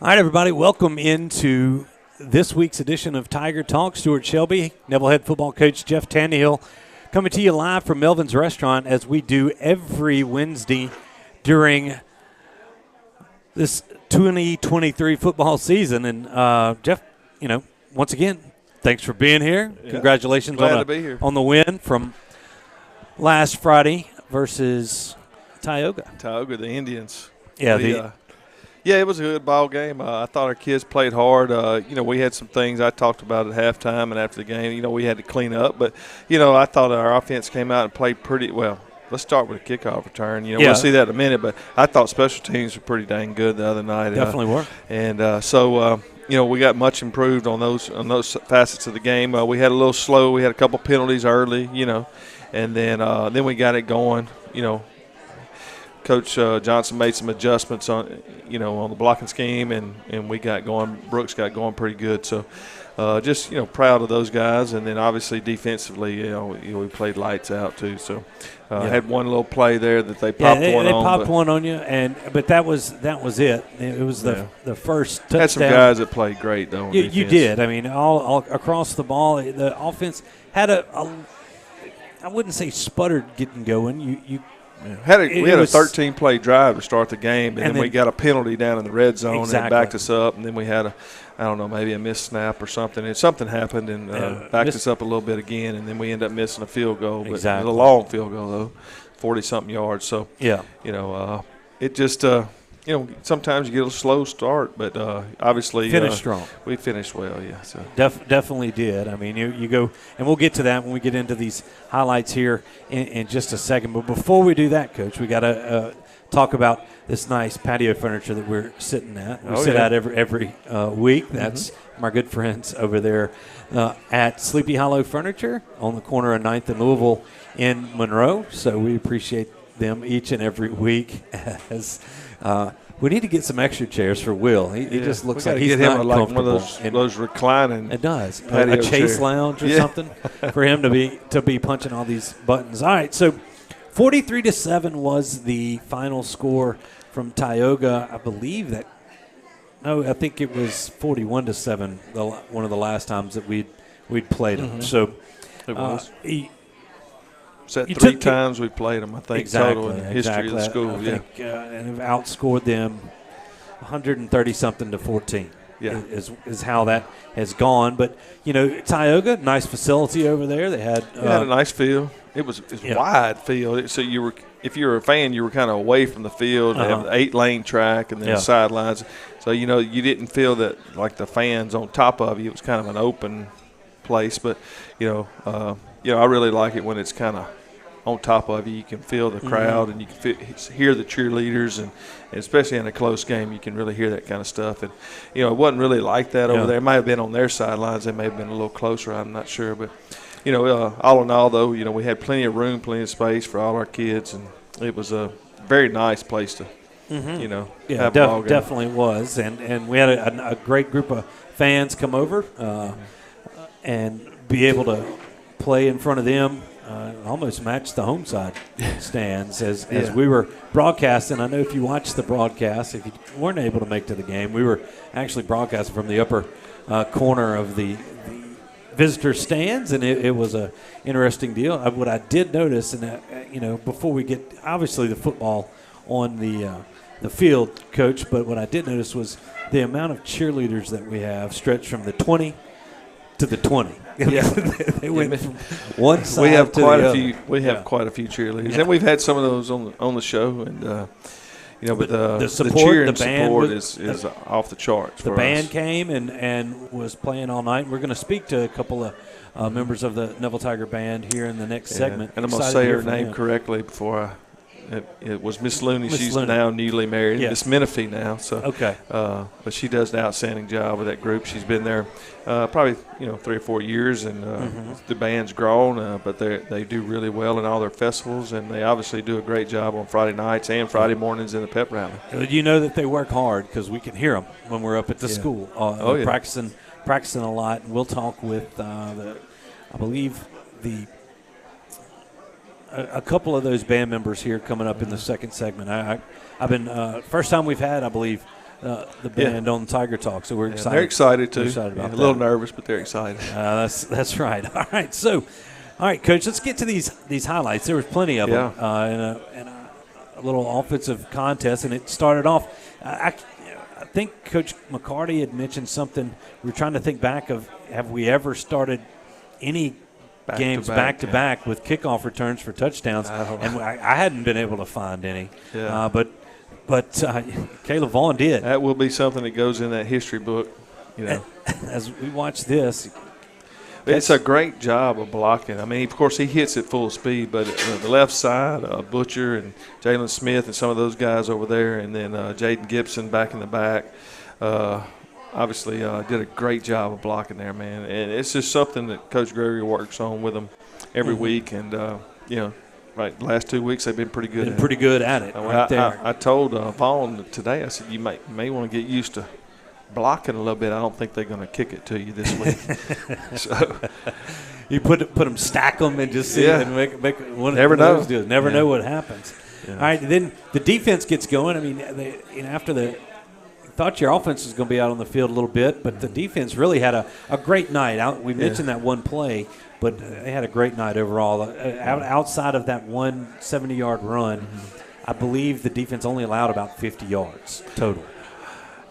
All right, everybody, welcome into this week's edition of Tiger Talk. Stewart Shelby, Neville head football coach Jeff Tannehill, coming to you live from Melvyn's Restaurant as we do every Wednesday during this 2023 football season. And Jeff, once again, thanks for being here. Yeah. Congratulations on the win from last Friday versus Tioga. Tioga, the Indians. Yeah, Yeah, it was a good ball game. I thought our kids played hard. We had some things I talked about at halftime and after the game. We had to clean up. But, I thought our offense came out and played pretty well. Let's start with a kickoff return. We'll see that in a minute. But I thought special teams were pretty dang good the other night. Definitely were. And so we got much improved on those facets of the game. We had a little slow. We had a couple penalties early, and then we got it going, Coach Johnson made some adjustments on the blocking scheme, and we got going. Brooks got going pretty good. So, just proud of those guys. And then obviously defensively, we played lights out too. So, had one little play there that they popped one on. They popped one on you, but that was it. It was the first touchdown. Had some guys that played great though. You did. I mean, all across the ball, the offense had I wouldn't say sputtered getting going. We had a 13-play drive to start the game, and then we got a penalty down in the red zone. Exactly. And it backed us up, and then we had maybe a missed snap or something. And something happened and backed us up a little bit again, and then we ended up missing a field goal. But exactly. It was a long field goal, though, 40-something yards. So, it just sometimes you get a slow start, but obviously finished strong. We finished well, yeah. So definitely did. I mean, you go, and we'll get to that when we get into these highlights here in just a second. But before we do that, Coach, we got to talk about this nice patio furniture that we're sitting at. We sit out every week. That's my good friends over there at Sleepy Hollow Furniture on the corner of 9th and Louisville in Monroe. So we appreciate them each and every week as we need to get some extra chairs for Will. He just looks like he's not comfortable. One of those reclining. It does. A chase lounge or something for him to be punching all these buttons. All right, so 43-7 was the final score from Tioga. I believe I think it was 41-7. One of the last times that we'd played them. So it was. Three times we played them, I think, total in the history of the school. I think, and have outscored them 130-something to 14. Yeah, is how that has gone. But Tioga, nice facility over there. They had a nice field. It was wide field. So if you were a fan, you were kind of away from the field. They have an 8-lane track and then sidelines. So you didn't feel that like the fans on top of you. It was kind of an open place. But I really like it when it's kind of on top of you. You can feel the crowd and you can hear the cheerleaders, and especially in a close game, you can really hear that kind of stuff. And it wasn't really like that over there. It might have been on their sidelines. They may have been a little closer. I'm not sure, but all in all, though, we had plenty of room, plenty of space for all our kids, and it was a very nice place to, have a ball game. Definitely was, and we had a great group of fans come over and be able to play in front of them. Almost matched the home side stands as we were broadcasting. I know if you watched the broadcast, if you weren't able to make to the game, we were actually broadcasting from the upper corner of the visitor stands, and it was a interesting deal. What I did notice, and before we get obviously the football on the field, Coach, but what I did notice was the amount of cheerleaders that we have stretched from the 20 to the 20. Yeah, they went from one side we have to quite the a other. few. We have quite a few cheerleaders, and we've had some of those on the show, and but the support, the cheer and the band support is off the charts. The band came and was playing all night. We're going to speak to a couple of members of the Neville Tiger Band here in the next segment. And I'm going to say her name correctly before it was Miss Looney. She's now newly married. Miss Menifee now. So okay. But she does an outstanding job with that group. She's been there probably 3 or 4 years, and the band's grown. But they do really well in all their festivals, and they obviously do a great job on Friday nights and Friday mornings in the pep rally. You know that they work hard because we can hear them when we're up at the school. Practicing a lot. And we'll talk with I believe a couple of those band members here coming up in the second segment. I've been first time we've had, I believe, the band on Tiger Talk, so we're excited. They're excited too. We're excited about a little nervous, but they're excited. That's right. All right, so, Coach, let's get to these highlights. There was plenty of them in a little offensive contest, and it started off. I think Coach McCarty had mentioned something. We were trying to think back of, have we ever started any games back-to-back with kickoff returns for touchdowns? And I hadn't been able to find any. Yeah. But Caleb Vaughn did. That will be something that goes in that history book, As we watch this. It's a great job of blocking. I mean, of course, he hits at full speed, but the left side, Butcher and Jalen Smith and some of those guys over there, and then Jaden Gibson back in the back, obviously did a great job of blocking there, man. And it's just something that Coach Gregory works on with them every week. And, right, the last 2 weeks they've been pretty good at it. Right there. I told Vaughn today, I said, you may want to get used to blocking a little bit. I don't think they're going to kick it to you this week. So you put them, stack them, and just see it and make one Never of those deals. Never know what happens. Yeah. All right, then the defense gets going. I mean, after thought your offense was going to be out on the field a little bit, but the defense really had a great night. We mentioned that one play, but they had a great night overall. Outside of that one 70-yard run, I believe the defense only allowed about 50 yards total.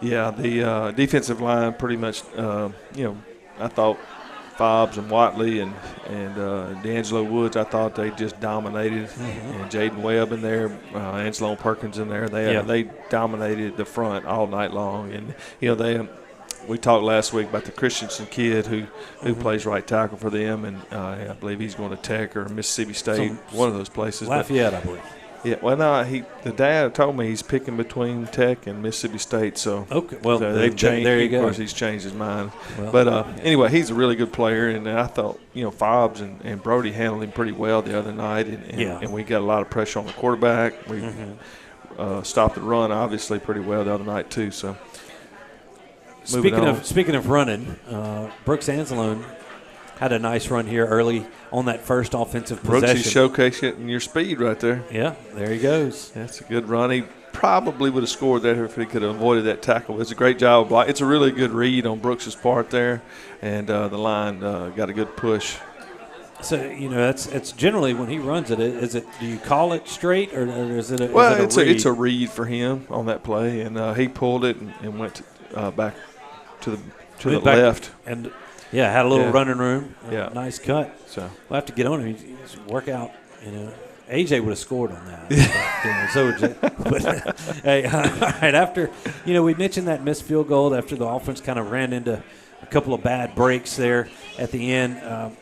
Yeah, the defensive line pretty much, I thought Hobbs and Watley and D'Angelo Woods, I thought they just dominated. And Jaden Webb in there, Angelo Perkins in there. They dominated the front all night long. And, we talked last week about the Christensen kid who plays right tackle for them. And I believe he's going to Tech or Mississippi State, one of those places. Lafayette, I believe. Yeah, well, no, the dad told me he's picking between Tech and Mississippi State. So okay, well, they've changed. There you go. Of course, he's changed his mind. Well, but anyway, he's a really good player, and I thought Hobbs and Brody handled him pretty well the other night, and we got a lot of pressure on the quarterback. We stopped the run obviously pretty well the other night too. So speaking of running, Brooks Anzalone had a nice run here early on that first offensive possession. Brooks, showcasing your speed right there. Yeah, there he goes. That's a good run. He probably would have scored there if he could have avoided that tackle. It's a great job of blocking. It's a really good read on Brooks' part there, and the line got a good push. So, it's generally when he runs it, do you call it straight or is it a read? It's a read for him on that play, and he pulled it and went back to the left. And had a little running room. Nice cut. So we'll have to get on him. He's work out. AJ would have scored on that. So would Jay. But hey, all right. After we mentioned that missed field goal after the offense kind of ran into a couple of bad breaks there at the end.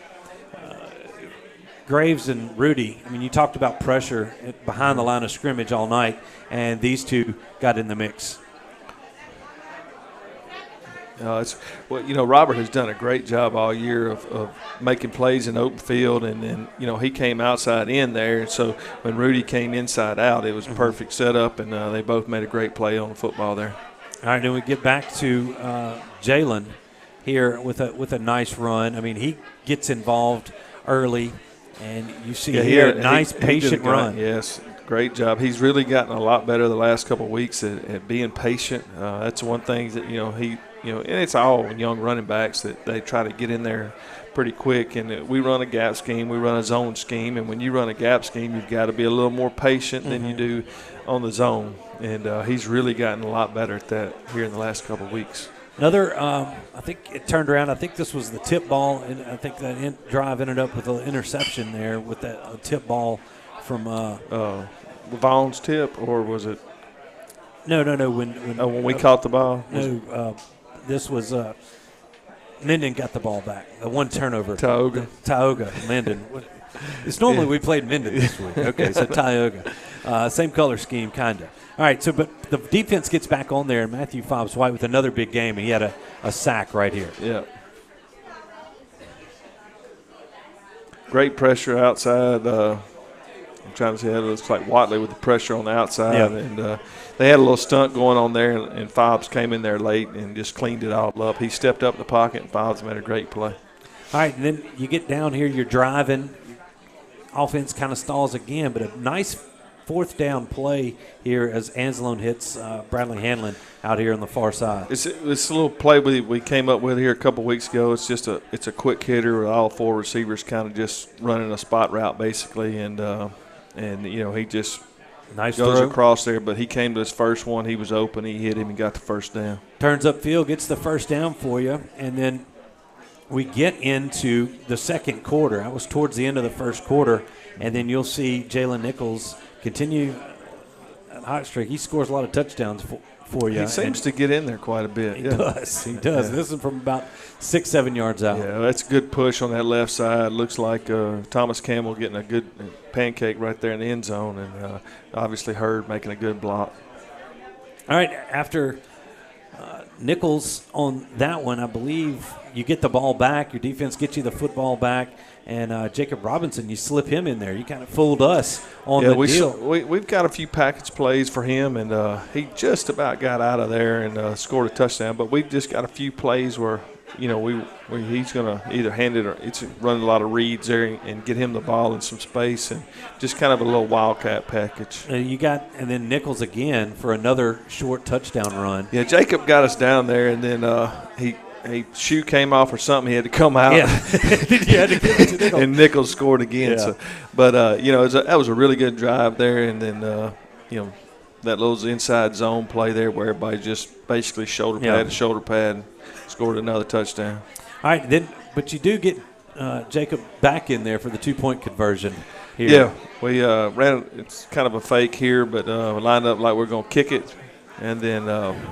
Graves and Rudy. I mean, you talked about pressure behind the line of scrimmage all night, and these two got in the mix. Robert has done a great job all year of making plays in open field, and then, he came outside in there. So when Rudy came inside out, it was a perfect setup, and they both made a great play on the football there. All right, then we get back to Jalen here with a nice run. I mean, he gets involved early, and you see nice patient run. Yes. Great job. He's really gotten a lot better the last couple of weeks at being patient. That's one thing that, and it's all young running backs that they try to get in there pretty quick. And we run a gap scheme. We run a zone scheme. And when you run a gap scheme, you've got to be a little more patient than you do on the zone. And he's really gotten a lot better at that here in the last couple of weeks. Another, I think it turned around. I think this was the tip ball. And I think that drive ended up with an interception there with that tip ball from Vaughn's tip, or was it? No. When we caught the ball? No, this was Minden got the ball back. The one turnover. Tioga, Minden. It's normally we played Minden this week. Okay, so Tioga. Same color scheme, kind of. All right, but the defense gets back on there, and Matthew Fobbs White with another big game, and he had a sack right here. Yeah. Great pressure outside. I'm trying to say it looks like Watley with the pressure on the outside. Yep. And they had a little stunt going on there, and Fobbs came in there late and just cleaned it all up. He stepped up in the pocket, and Fobbs made a great play. All right, and then you get down here, you're driving. Offense kind of stalls again, but a nice fourth down play here as Anzalone hits Bradley Hanlon out here on the far side. It's a little play we came up with here a couple weeks ago. It's just it's a quick hitter with all four receivers kind of just running a spot route basically, and he just nice goes throw across there. But he came to his first one. He was open. He hit him and got the first down. Turns upfield, gets the first down for you, and then we get into the second quarter. That was towards the end of the first quarter, and then you'll see Jalen Nichols continue that hot streak. He scores a lot of touchdowns for you. He seems to get in there quite a bit. He does. He does. Yeah. This is from about 6-7 yards out. Yeah, that's a good push on that left side. Looks like Thomas Campbell getting a good pancake right there in the end zone, and obviously Hurd making a good block. All right, after Nichols on that one, I believe you get the ball back. Your defense gets you the football back. And Jacob Robinson, you slip him in there. You kind of fooled us on the deal. We've got a few package plays for him, and he just about got out of there and scored a touchdown. But we've just got a few plays where, he's going to either hand it or it's running a lot of reads there and get him the ball in some space, and just kind of a little wildcat package. And then Nichols again for another short touchdown run. Yeah, Jacob got us down there, and then a shoe came off or something. He had to come out. Yeah. You had to give it to Nichols. And Nichols scored again. Yeah. So, but, that was a really good drive there. And then, that little inside zone play there where everybody just basically shoulder pad to shoulder pad and scored another touchdown. All right, but you do get Jacob back in there for the 2-point conversion here. Yeah, we ran – it's kind of a fake here, but we lined up like we're going to kick it and then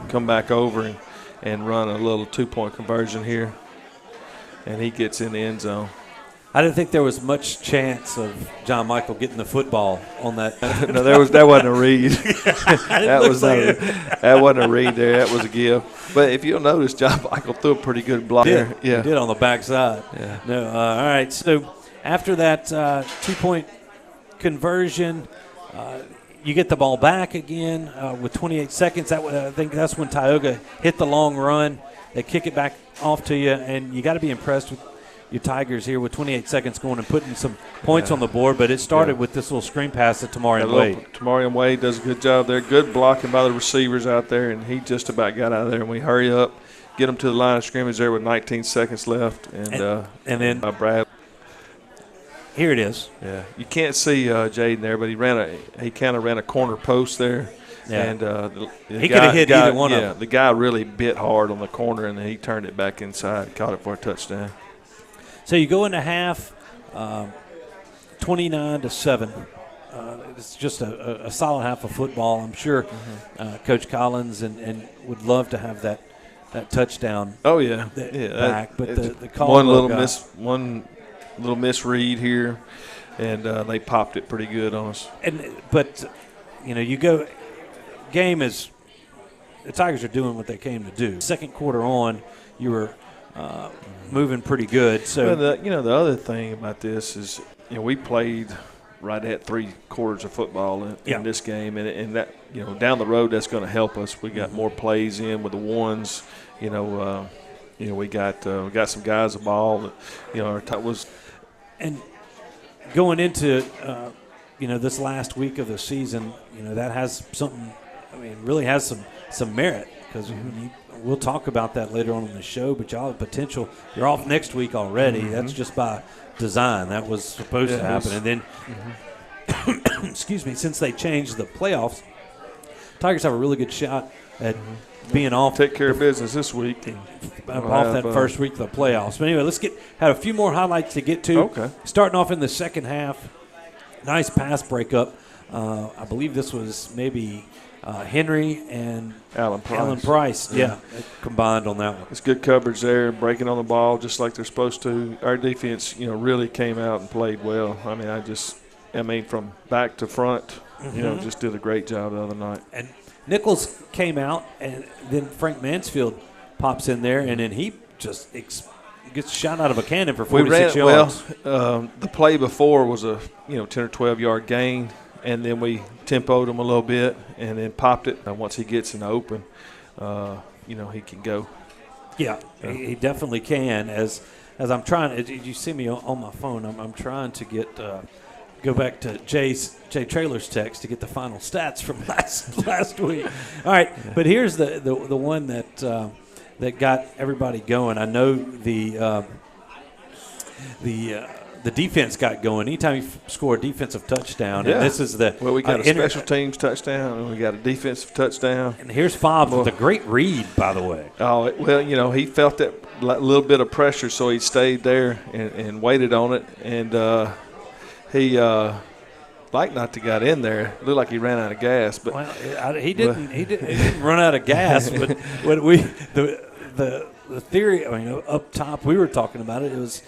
come back over and run a little 2-point conversion here, and he gets in the end zone. I didn't think there was much chance of John Michael getting the football on that. No, that wasn't a read. That wasn't a read there. That was a give. But if you'll notice, John Michael threw a pretty good block there. Yeah, he did on the backside. Yeah. No. All right. So after that 2-point conversion, you get the ball back again with 28 seconds. I think that's when Tioga hit the long run. They kick it back off to you, and you got to be impressed with your Tigers here with 28 seconds going and putting some points on the board. But it started with this little screen pass to Tamarian Wade. Tamarian Wade does a good job there. Good blocking by the receivers out there, and he just about got out of there. And we hurry up, get him to the line of scrimmage there with 19 seconds left. And then Brad. Here it is. Yeah, you can't see Jaden there, but he kind of ran a corner post there. Yeah. And he could have hit either one of them. Yeah, the guy really bit hard on the corner, and then he turned it back inside, caught it for a touchdown. So you go into half, 29-7. It's just a solid half of football. I'm sure Coach Collins and would love to have that touchdown. Oh yeah, back. But the call one little misread here, and they popped it pretty good on us. But you go. Game is the Tigers are doing what they came to do. Second quarter on, you were moving pretty good. So the other thing about this is we played right at 3 quarters of football in this game, and that down the road that's going to help us. We got more plays in with the ones. We got some guys the ball. Our was and going into this last week of the season. That has something. I mean, really has some merit because we'll talk about that later on in the show. But y'all have potential. You're off next week already. That's just by design. That was supposed to happen. And then, excuse me, since they changed the playoffs, Tigers have a really good shot at being off. Take care of business this week. Off that first week of the playoffs. But anyway, let's have a few more highlights to get to. Okay. Starting off in the second half, nice pass breakup. I believe this was maybe Henry and Alan Price. Yeah, combined on that one. It's good coverage there, breaking on the ball just like they're supposed to. Our defense, really came out and played well. I mean, from back to front, just did a great job the other night. And Nichols came out, and then Frank Mansfield pops in there, and then he just gets shot out of a cannon for 46 yards. Well, the play before was a 10 or 12-yard gain. And then we tempoed him a little bit and then popped it. And once he gets in the open, he can go. Yeah, he definitely can. As I'm trying – you see me on my phone. I'm trying to get go back to Jay Traylor's text to get the final stats from last week. All right, but here's the one that got everybody going. I know the defense got going. Anytime you score a defensive touchdown, and this is we got a special teams touchdown, and we got a defensive touchdown. And here's Hobbs with a great read, by the way. Oh, well, he felt that little bit of pressure, so he stayed there and waited on it. And he like not to got in there. It looked like he ran out of gas, but he didn't run out of gas. But what the theory, up top, we were talking about it. It was.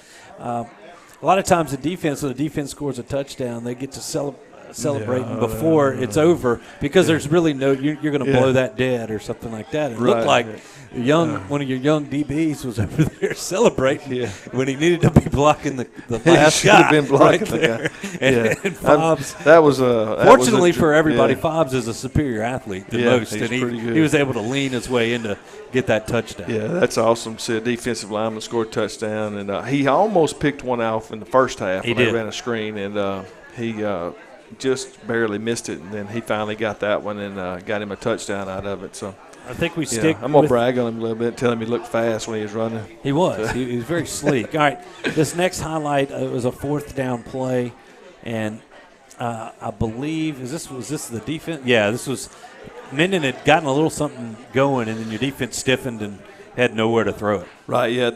A lot of times when the defense scores a touchdown, they get to celebrate before it's over because there's really you're going to blow that dead or something like that. It looked like one of your young DBs was over there celebrating when he needed to be blocking the last guy. Have been blocking right there. The guy. And Hobbs. Fortunately for everybody, Hobbs is a superior athlete than most, and he was able to lean his way in to get that touchdown. Yeah, that's awesome. See a defensive lineman score a touchdown, and he almost picked one off in the first half when they ran a screen, and he just barely missed it, and then he finally got that one and got him a touchdown out of it. So I think we stick. I'm gonna brag on him a little bit, tell him he looked fast when he was running. He was. He was very sleek. All right, this next highlight was a 4th down play, and I believe was this the defense? Yeah, this was. Minden had gotten a little something going, and then your defense stiffened and had nowhere to throw it. Right, yeah.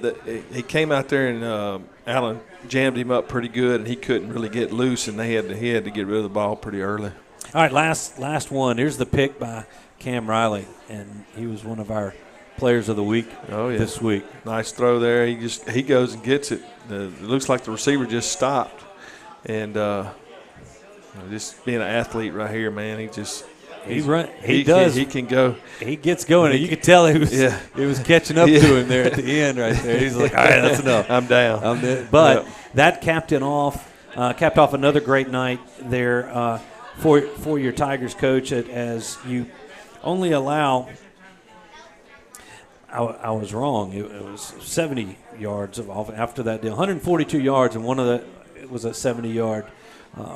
He came out there, and Allen jammed him up pretty good, and he couldn't really get loose, and he had to get rid of the ball pretty early. All right, last one. Here's the pick by Cam Riley, and he was one of our players of the week this week. Nice throw there. He goes and gets it. It looks like the receiver just stopped, and just being an athlete right here, man, he can go. He gets going. You could tell he was catching up to him there at the end right there. He's like, all right, that's enough. I'm down. But that capped off another great night there for your Tigers coach as you only allow – I was wrong. It was 70 yards after that deal. 142 yards, and one of it was a 70-yard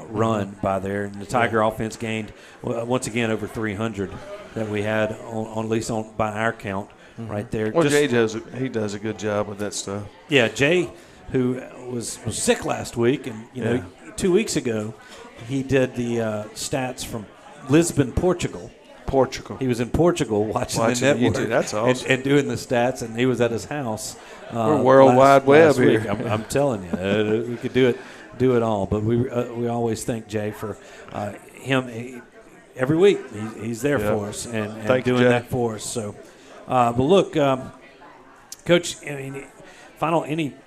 run by there, and the Tiger offense gained once again over 300 that we had on at least by our count right there. Well, Jay does a good job with that stuff. Yeah, Jay, who was sick last week, and 2 weeks ago he did the stats from Lisbon, Portugal. He was in Portugal watching the network. YouTube. That's awesome. And doing the stats, and he was at his house. We're World Wide Web here. I'm telling you, we could do it all, but we always thank Jay for him every week. He's there for us and doing that for us. So, but look, Coach, any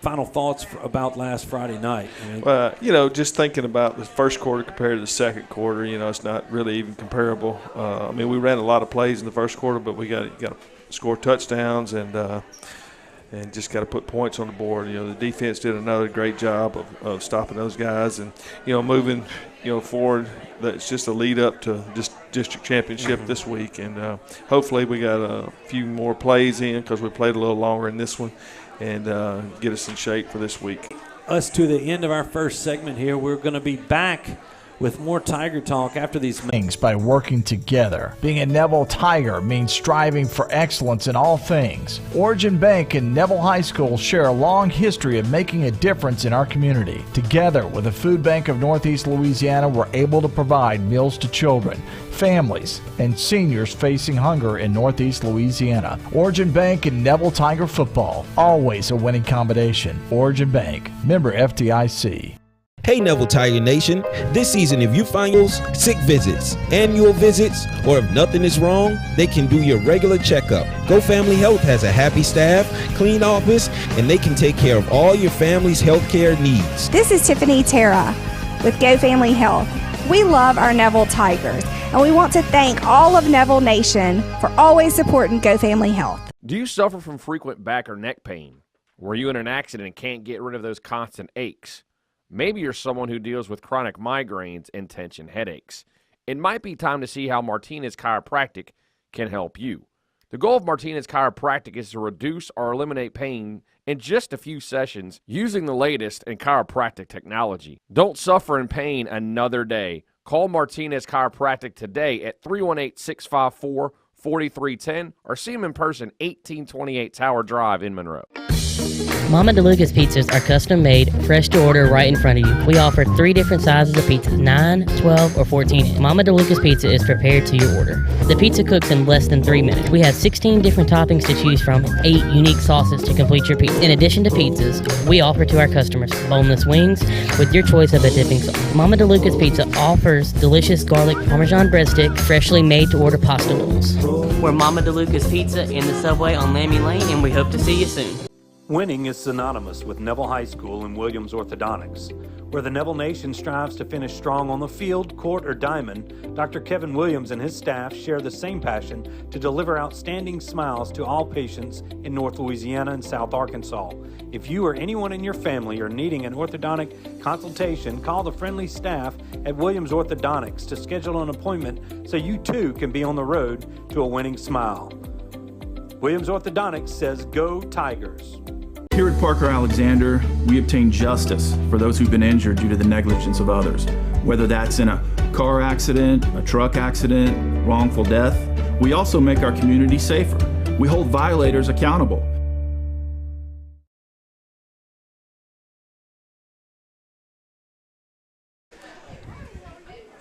final thoughts about last Friday night? Just thinking about the first quarter compared to the second quarter, it's not really even comparable. We ran a lot of plays in the first quarter, but we got to score touchdowns and just got to put points on the board. The defense did another great job of stopping those guys and, moving, forward. That's just a lead up to just district championship this week. And hopefully we got a few more plays in because we played a little longer in this one and get us in shape for this week. Us to the end of our first segment here. We're going to be back with more Tiger Talk after these things by working together. Being a Neville Tiger means striving for excellence in all things. Origin Bank and Neville High School share a long history of making a difference in our community. Together with the Food Bank of Northeast Louisiana, we're able to provide meals to children, families, and seniors facing hunger in Northeast Louisiana. Origin Bank and Neville Tiger football, always a winning combination. Origin Bank, member FDIC. Hey Neville Tiger Nation, this season if you find your sick visits, annual visits, or if nothing is wrong, they can do your regular checkup. Go Family Health has a happy staff, clean office, and they can take care of all your family's health care needs. This is Tiffany Terra with Go Family Health. We love our Neville Tigers, and we want to thank all of Neville Nation for always supporting Go Family Health. Do you suffer from frequent back or neck pain? Were you in an accident and can't get rid of those constant aches? Maybe you're someone who deals with chronic migraines and tension headaches. It might be time to see how Martinez Chiropractic can help you. The goal of Martinez Chiropractic is to reduce or eliminate pain in just a few sessions using the latest in chiropractic technology. Don't suffer in pain another day. Call Martinez Chiropractic today at 318-654-4310 or see them in person, 1828 Tower Drive in Monroe. Mama DeLuca's pizzas are custom made, fresh to order right in front of you. We offer 3 different sizes of pizzas, 9, 12, or 14. Mama DeLuca's pizza is prepared to your order. The pizza cooks in less than 3 minutes. We have 16 different toppings to choose from, 8 unique sauces to complete your pizza. In addition to pizzas, we offer to our customers boneless wings with your choice of a dipping sauce. Mama DeLuca's Pizza offers delicious garlic Parmesan breadstick, freshly made to order pasta rolls. We're Mama DeLuca's Pizza in the Subway on Lammy Lane, and we hope to see you soon. Winning is synonymous with Neville High School and Williams Orthodontics. Where the Neville Nation strives to finish strong on the field, court, or diamond, Dr. Kevin Williams and his staff share the same passion to deliver outstanding smiles to all patients in North Louisiana and South Arkansas. If you or anyone in your family are needing an orthodontic consultation, call the friendly staff at Williams Orthodontics to schedule an appointment so you too can be on the road to a winning smile. Williams Orthodontics says, "Go Tigers." Here at Parker Alexander, we obtain justice for those who've been injured due to the negligence of others. Whether that's in a car accident, a truck accident, wrongful death, we also make our community safer. We hold violators accountable.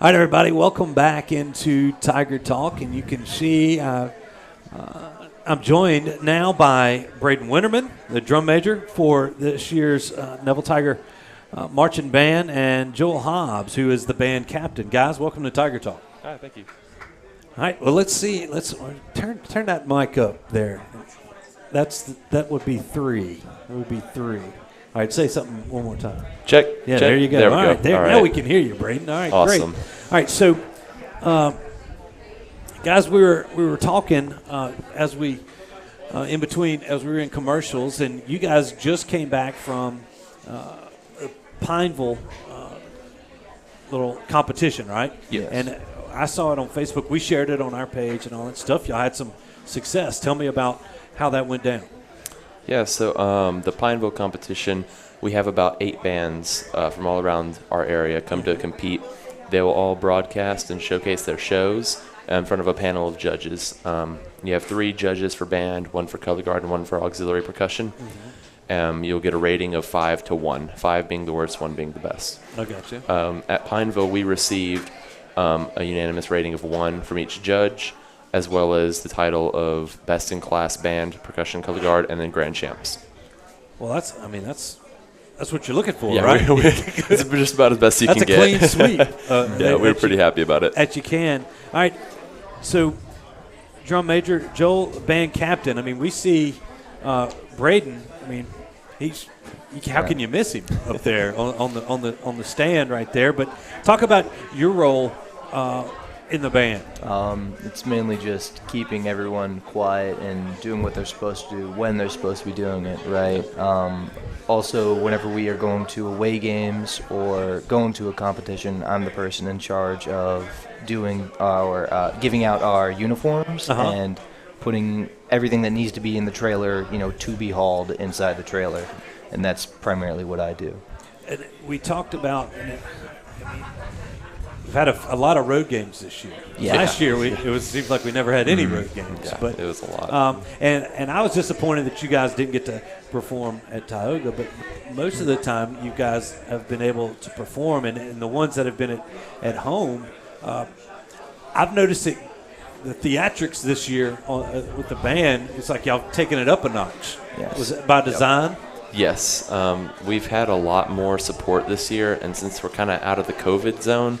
All right, everybody, welcome back into Tiger Talk, and you can see I'm joined now by Braden Winterman, the drum major for this year's Neville Tiger marching band, and Joel Hobbs, who is the band captain. Guys, welcome to Tiger Talk. All right, thank you. All right, well, let's see. Let's turn that mic up there. That would be 3. That would be 3. All right, say something one more time. Check. Yeah, check. there you go. There we All go. right, there. All right. Now we can hear you, Braden. All right, awesome. Great. All right, so. Guys, we were talking as we were in commercials, and you guys just came back from Pineville little competition, right? Yes. And I saw it on Facebook. We shared it on our page and all that stuff. Y'all had some success. Tell me about how that went down. Yeah, so the Pineville competition, we have about 8 bands from all around our area come to compete. They will all broadcast and showcase their shows in front of a panel of judges. You have 3 judges for band, 1 for color guard, and 1 for auxiliary percussion. Mm-hmm. You'll get a rating of 5 to 1, 5 being the worst, 1 being the best. I got you. At Pineville, we received a unanimous rating of 1 from each judge, as well as the title of Best in Class Band, Percussion, Color Guard, and then Grand Champs. Well, that's what you're looking for, yeah, right? It's just about as best you can get. That's a clean sweep. Yeah, we were pretty happy about it. That you can. All right, so drum major, Joel, band captain. I mean, we see Braden. I mean, how can you miss him up there on the stand right there? But talk about your role in the band. It's mainly just keeping everyone quiet and doing what they're supposed to do when they're supposed to be doing it, right? Also, whenever we are going to away games or going to a competition, I'm the person in charge of doing our giving out our uniforms and putting everything that needs to be in the trailer, to be hauled inside the trailer, and that's primarily what I do. And we talked about. We've had a lot of road games this year. Yeah. Last year, it seems like we never had any road games. Yeah, but it was a lot. And I was disappointed that you guys didn't get to perform at Tioga, but most of the time you guys have been able to perform, and the ones that have been at home, I've noticed the theatrics this year with the band, it's like y'all taking it up a notch. Yes. Was it by design? Yep. Yes, we've had a lot more support this year, and since we're kind of out of the COVID zone,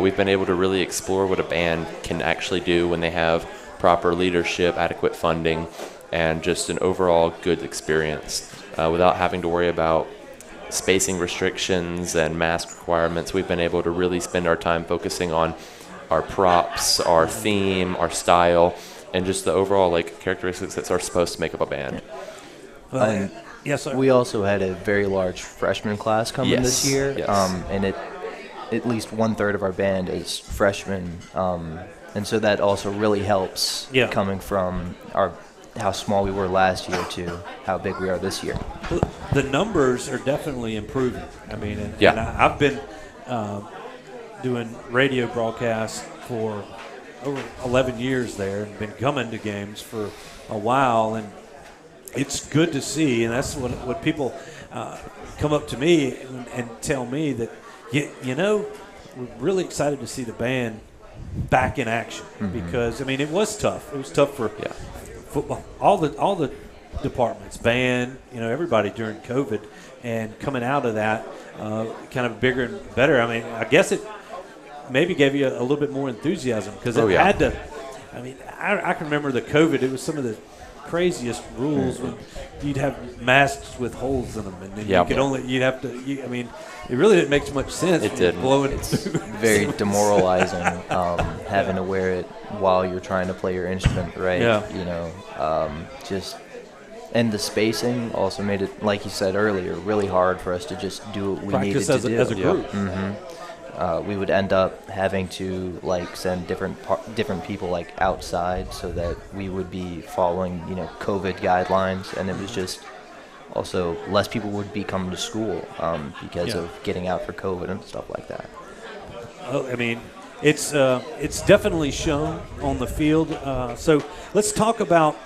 we've been able to really explore what a band can actually do when they have proper leadership, adequate funding, and just an overall good experience. Without having to worry about spacing restrictions and mask requirements, we've been able to really spend our time focusing on our props, our theme, our style, and just the overall characteristics that are supposed to make up a band. Yes, sir. We also had a very large freshman class coming this year, yes. And at least 1/3 of our band is freshmen. And so that also really helps coming from how small we were last year to how big we are this year. The numbers are definitely improving. I mean, and I've been doing radio broadcasts for over 11 years there and been coming to games for a while, and it's good to see. And that's what people come up to me and tell me that, you know, we're really excited to see the band back in action because, I mean, it was tough. It was tough for football, all the departments, band, you know, everybody during COVID, and coming out of that kind of bigger and better. I mean, I guess it maybe gave you a little bit more enthusiasm because it had to. I mean, I can remember the COVID. It was some of the craziest rules when you'd have masks with holes in them, and then you'd have to. I mean, it really didn't make much sense. It did. It's very demoralizing having to wear it while you're trying to play your instrument, right? Yeah. You know, and the spacing also made it, like you said earlier, really hard for us to just do what we needed to do. As a group. We would end up having to send different people outside so that we would be following COVID guidelines, and it was just also less people would be coming to school because of getting out for COVID and stuff like that. Oh, I mean, it's definitely shown on the field. So let's talk about.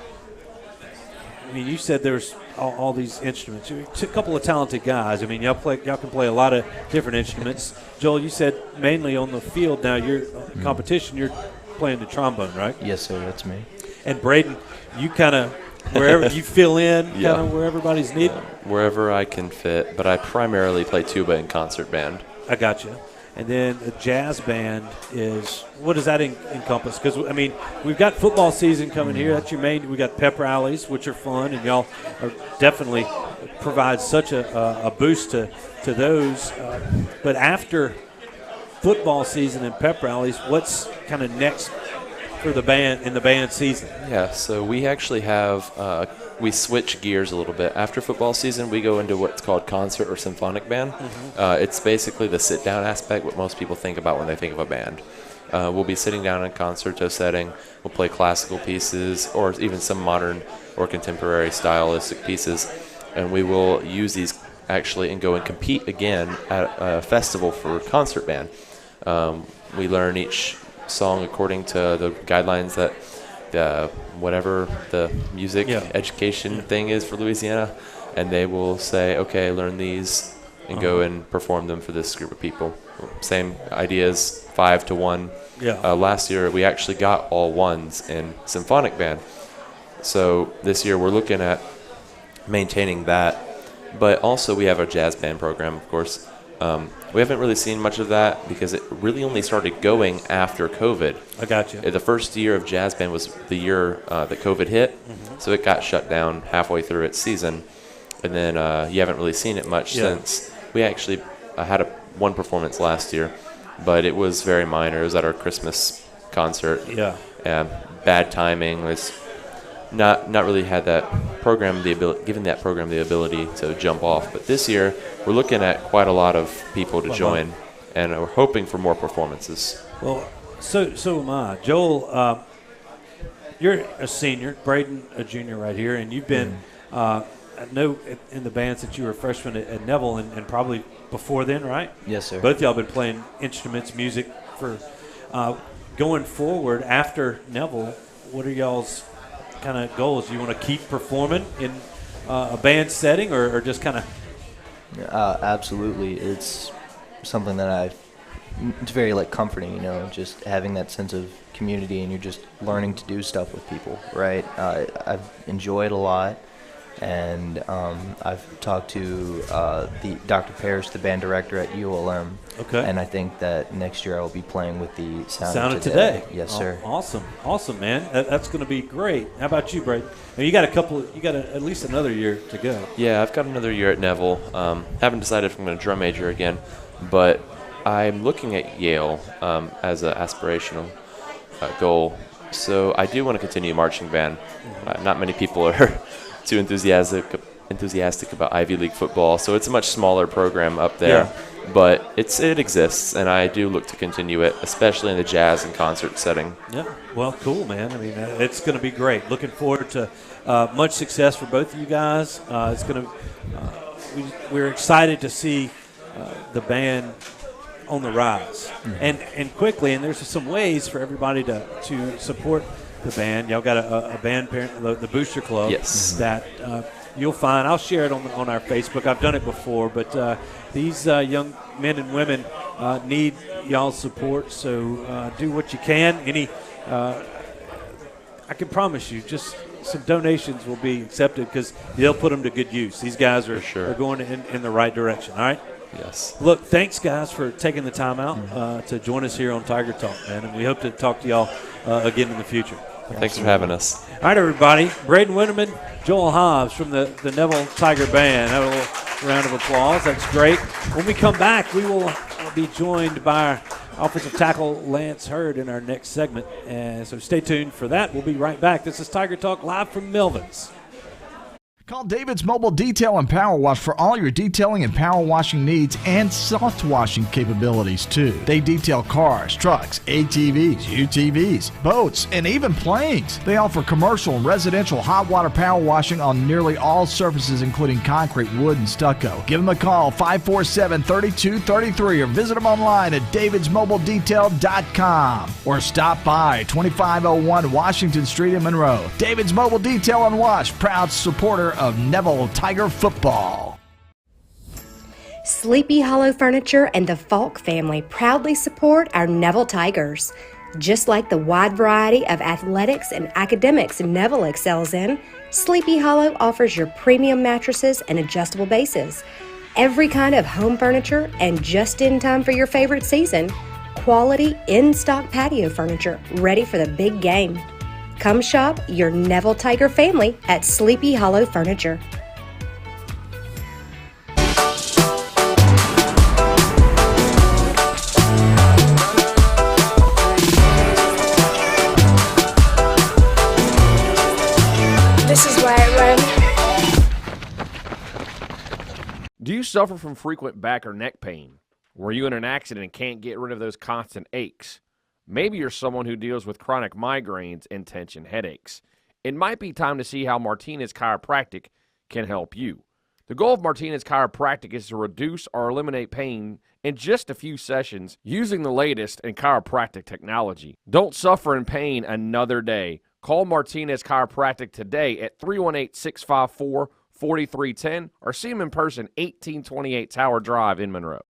I mean, you said there's all these instruments. It's a couple of talented guys. I mean, y'all can play a lot of different instruments. Joel, you said mainly on the field. Now, your competition, you're playing the trombone, right? Yes, sir. That's me. And Braden, you kind of wherever you fill in, kind of where everybody's needed. Wherever I can fit, but I primarily play tuba and concert band. I got you. And then the jazz band is, what does that encompass? Because, I mean, we've got football season coming here. That's your main. We got pep rallies, which are fun, and y'all are definitely provide such a boost to those. But after football season and pep rallies, what's kind of next for the band in the band season? Yeah, so we actually have we switch gears a little bit. After football season, we go into what's called concert or symphonic band. It's basically the sit-down aspect, what most people think about when they think of a band. We'll be sitting down in a concerto setting. We'll play classical pieces or even some modern or contemporary stylistic pieces, and we will use these actually and go and compete again at a festival for concert band. We learn each song according to the guidelines that whatever the music education thing is for Louisiana, and they will say, okay, learn these and go and perform them for this group of people. Same ideas, 5 to 1. Last year we actually got all ones in symphonic band, so this year we're looking at maintaining that, but also we have a jazz band program, of course. We haven't really seen much of that because it really only started going after COVID. I got you. The first year of jazz band was the year that COVID hit, so it got shut down halfway through its season, and then you haven't really seen it much since. We actually had one performance last year, but it was very minor. It was at our Christmas concert. Bad timing. Was not really had that program given that program the ability to jump off. But this year we're looking at quite a lot of people to join, and we're hoping for more performances. Well, so am I. Joel, you're a senior, Braden a junior right here, and you've been I know in the band since you were a freshman at Neville and probably before then, right? Yes, sir. Both y'all been playing instruments, music for going forward after Neville. What are y'all's kind of goals? Do you want to keep performing in a band setting or just kind of? Absolutely. It's something that it's very comforting, just having that sense of community, and you're just learning to do stuff with people, right? I've enjoyed a lot. And I've talked to Dr. Parish, the band director at ULM. Okay. And I think that next year I will be playing with the Sound of Today. Yes, sir. Awesome, man. That's going to be great. How about you, Braden? You got at least another year to go. Yeah, I've got another year at Neville. Haven't decided if I'm going to drum major again, but I'm looking at Yale as an aspirational goal. So I do want to continue marching band. Not many people are too enthusiastic about Ivy League football, so it's a much smaller program up there. but it exists, and I do look to continue it, especially in the jazz and concert setting. Yeah, well, cool, man. I mean, it's going to be great. Looking forward to much success for both of you guys. It's going to. We're excited to see the band on the rise, and quickly. And there's some ways for everybody to support the band. Y'all got a band parent, the Booster Club. Yes. That you'll find. I'll share it on our Facebook. I've done it before, but these young men and women need y'all's support. So do what you can. I can promise you, just some donations will be accepted because they'll put them to good use. These guys are going in the right direction. All right. Yes. Look, thanks, guys, for taking the time out to join us here on Tiger Talk, man. And we hope to talk to y'all again in the future. Thanks for having us. All right, everybody. Braden Winterman, Joel Hobbs from the Neville Tiger Band. Have a little round of applause. That's great. When we come back, we will be joined by our offensive tackle Lance Hurd in our next segment. So stay tuned for that. We'll be right back. This is Tiger Talk live from Melvin's. Call David's Mobile Detail and Power Wash for all your detailing and power washing needs and soft washing capabilities, too. They detail cars, trucks, ATVs, UTVs, boats, and even planes. They offer commercial and residential hot water power washing on nearly all surfaces, including concrete, wood, and stucco. Give them a call, 547-3233, or visit them online at davidsmobiledetail.com or stop by 2501 Washington Street in Monroe. David's Mobile Detail and Wash, proud supporter of Neville Tiger football. Sleepy Hollow Furniture and the Falk family proudly support our Neville Tigers. Just like the wide variety of athletics and academics Neville excels in, Sleepy Hollow offers your premium mattresses and adjustable bases, every kind of home furniture, and just in time for your favorite season, quality in-stock patio furniture ready for the big game. Come shop your Neville Tiger family at Sleepy Hollow Furniture. This is why I run. Do you suffer from frequent back or neck pain? Were you in an accident and can't get rid of those constant aches? Maybe you're someone who deals with chronic migraines and tension headaches. It might be time to see how Martinez Chiropractic can help you. The goal of Martinez Chiropractic is to reduce or eliminate pain in just a few sessions using the latest in chiropractic technology. Don't suffer in pain another day. Call Martinez Chiropractic today at 318-654-4310 or see them in person, 1828 Tower Drive in Monroe.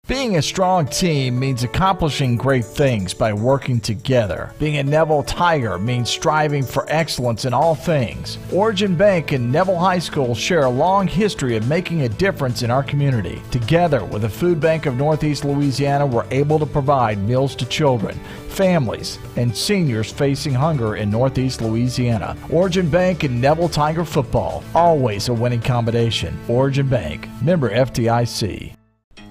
Being a strong team means accomplishing great things by working together. Being a Neville Tiger means striving for excellence in all things. Origin Bank and Neville High School share a long history of making a difference in our community. Together with the Food Bank of Northeast Louisiana, we're able to provide meals to children, families, and seniors facing hunger in Northeast Louisiana. Origin Bank and Neville Tiger football, always a winning combination. Origin Bank, member FDIC.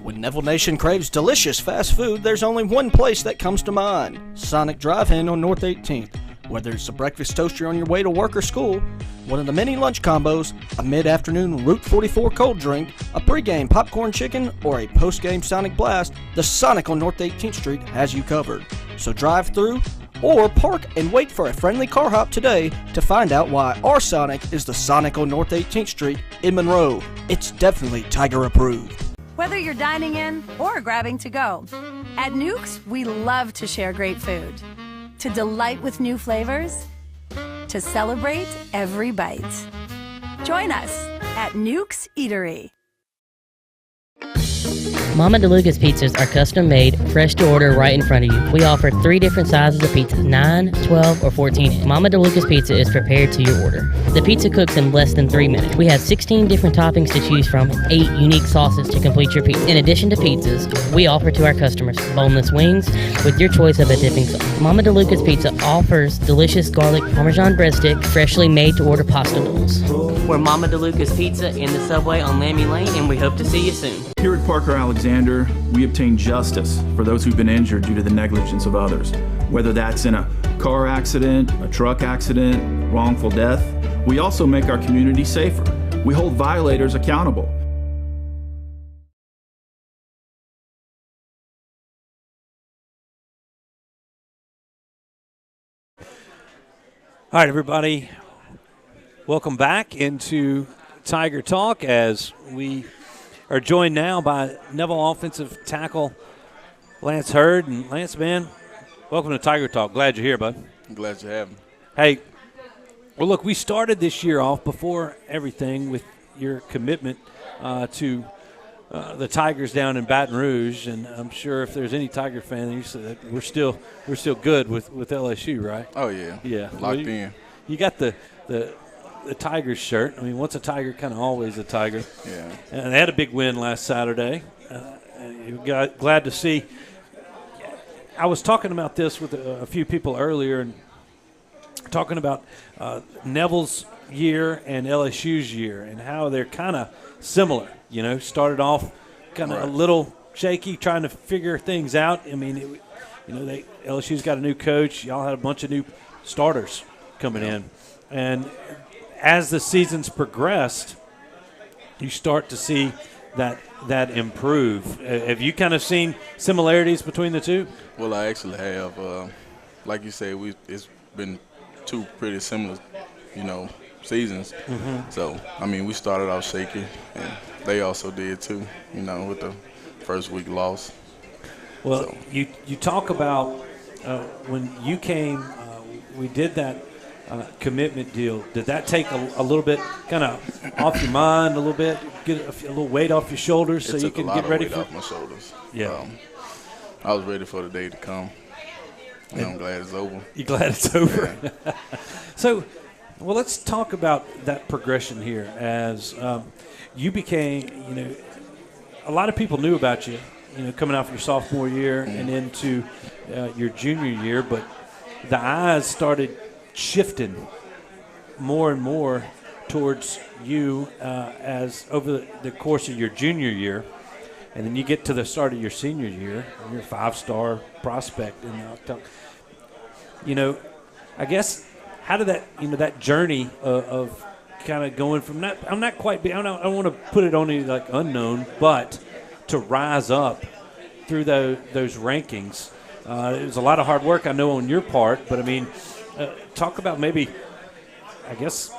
When Neville Nation craves delicious fast food, there's only one place that comes to mind: Sonic Drive-In on North 18th. Whether it's a breakfast toaster on your way to work or school, one of the many lunch combos, a mid-afternoon Route 44 cold drink, a pregame popcorn chicken, or a postgame Sonic Blast, the Sonic on North 18th Street has you covered. So drive through or park and wait for a friendly car hop today to find out why our Sonic is the Sonic on North 18th Street in Monroe. It's definitely Tiger approved. Whether you're dining in or grabbing to go, at Nukes, we love to share great food, to delight with new flavors, to celebrate every bite. Join us at Nukes Eatery. Mama DeLuca's pizzas are custom made, fresh to order right in front of you. We offer 3 different sizes of pizza, 9, 12, or 14. Mama DeLuca's pizza is prepared to your order. The pizza cooks in less than 3 minutes. We have 16 different toppings to choose from, 8 unique sauces to complete your pizza. In addition to pizzas, we offer to our customers boneless wings with your choice of a dipping sauce. Mama DeLuca's Pizza offers delicious garlic Parmesan breadstick, freshly made to order pasta noodles. We're Mama DeLuca's Pizza in the subway on Lammy Lane, and we hope to see you soon. Here at Parker Alexander, we obtain justice for those who've been injured due to the negligence of others. Whether that's in a car accident, a truck accident, wrongful death, we also make our community safer. We hold violators accountable. All right, everybody. Welcome back into Tiger Talk as we are joined now by Neville offensive tackle Lance Hurd. And Lance, man, welcome to Tiger Talk. Glad you're here, bud. I'm glad you have me. Hey, well, look, we started this year off before everything with your commitment to the Tigers down in Baton Rouge, and I'm sure if there's any Tiger fan, you said that we're still good with LSU, right? Oh yeah, yeah, locked in. You got the Tigers shirt. I mean, once a Tiger, kind of always a Tiger. Yeah. And they had a big win last Saturday. Glad to see. I was talking about this with a few people earlier, and talking about Neville's year and LSU's year and how they're kind of similar. You know, started off kind of a little shaky, trying to figure things out. I mean, LSU's got a new coach. Y'all had a bunch of new starters coming in. And as the season's progressed, you start to see that improve. Have you kind of seen similarities between the two? Well, I actually have. Like you said, it's been two pretty similar, seasons. Mm-hmm. So, I mean, we started off shaky, and they also did too, with the first week loss. Well, so. you talk about when you came, we did that commitment deal. Did that take a little bit kind of off your mind, a little bit, get a little weight off your shoulders so you can get ready for it? Off my shoulders. Yeah. I was ready for the day to come. I'm glad it's over. You're glad it's over? Yeah. So, well, let's talk about that progression here as you became, a lot of people knew about you, coming out from your sophomore year and into your junior year, but the eyes started shifting more and more towards you as over the course of your junior year. And then you get to the start of your senior year, and you're a 5-star prospect in the October. I guess how did that journey of kind of going from that? I don't want to put it only like unknown, but to rise up through those rankings. It was a lot of hard work, I know, on your part. But I mean, talk about maybe, I guess,